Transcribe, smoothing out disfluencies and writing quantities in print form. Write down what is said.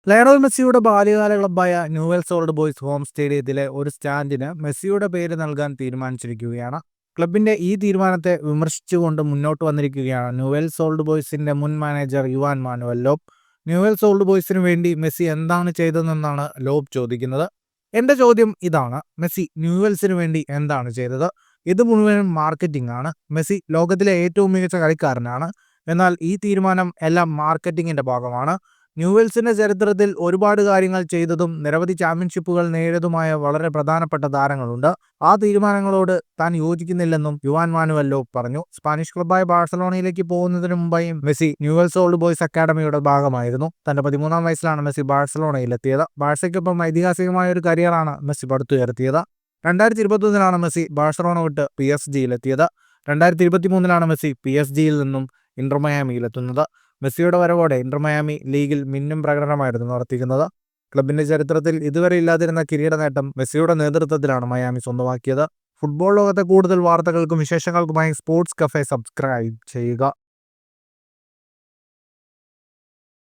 Lionel മെസ്സിയുടെ ബാല്യകാല ക്ലബ്ബായ ന്യൂവെൽസ് ഓൾഡ് ബോയ്സ് ഹോം സ്റ്റേഡിയത്തിലെ ഒരു സ്റ്റാൻഡിന് മെസ്സിയുടെ പേര് നൽകാൻ തീരുമാനിച്ചിരിക്കുകയാണ്. ക്ലബിന്റെ ഈ തീരുമാനത്തെ വിമർശിച്ചുകൊണ്ട് മുന്നോട്ട് വന്നിരിക്കുകയാണ് ന്യൂവെൽസ് ഓൾഡ് ബോയ്സിന്റെ മുൻ manager Juan Manuel Lopez. Newell's Old ബോയ്സിന് വേണ്ടി മെസ്സി എന്താണ് ചെയ്തതെന്നാണ് ലോപ് ചോദിക്കുന്നത്. എന്റെ ചോദ്യം ഇതാണ്: മെസ്സി ന്യൂവെൽസിന് വേണ്ടി എന്താണ് ചെയ്തത്? ഇത് മുഴുവനും മാർക്കറ്റിംഗ് ആണ്. മെസ്സി ലോകത്തിലെ ഏറ്റവും മികച്ച കളിക്കാരനാണ്. എന്നാൽ ഈ തീരുമാനം എല്ലാം മാർക്കറ്റിംഗിന്റെ ഭാഗമാണ്. ന്യൂവെൽസിന്റെ ചരിത്രത്തിൽ ഒരുപാട് കാര്യങ്ങൾ ചെയ്തതും നിരവധി ചാമ്പ്യൻഷിപ്പുകൾ നേടിയതുമായ വളരെ പ്രധാനപ്പെട്ട താരങ്ങളുണ്ട്. ആ തീരുമാനങ്ങളോട് താൻ യോജിക്കുന്നില്ലെന്നും യുവാൻ മാനുവൽ ലോപ് പറഞ്ഞു. സ്പാനിഷ് ക്ലബ്ബായ ബാഴ്സലോണയിലേക്ക് പോകുന്നതിന് മുമ്പായി മെസ്സി ന്യൂവെൽസ് ഓൾഡ് ബോയ്സ് അക്കാഡമിയുടെ ഭാഗമായിരുന്നു. തന്റെ 13-ാം വയസ്സിലാണ് മെസ്സി ബാഴ്സലോണയിലെത്തിയത്. ബാഴ്സയ്ക്കൊപ്പം ഐതിഹാസികമായ ഒരു കരിയറാണ് മെസ്സി പടുത്തുയർത്തിയത്. 2021 മെസ്സി ബാഴ്സലോണ വിട്ട് PSG-യിലെത്തിയത്. 2023 മെസ്സി PSG-യിൽ നിന്നും ഇന്റർ മയാമിയിലെത്തുന്നത്. മെസ്സിയുടെ വരവോടെ ഇന്റർ മയാമി ലീഗിൽ മിന്നും പ്രകടനമായിരുന്നു നടത്തിയിരുന്നത്. ക്ലബിന്റെ ചരിത്രത്തിൽ ഇതുവരെ ഇല്ലാതിരുന്ന കിരീട നേട്ടം മെസ്സിയുടെ നേതൃത്വത്തിലാണ് മയാമി സ്വന്തമാക്കിയത്. ഫുട്ബോൾ ലോകത്തെ കൂടുതൽ വാർത്തകൾക്കും വിശേഷങ്ങൾക്കുമായി സ്പോർട്സ് കഫേ സബ്സ്ക്രൈബ് ചെയ്യുക.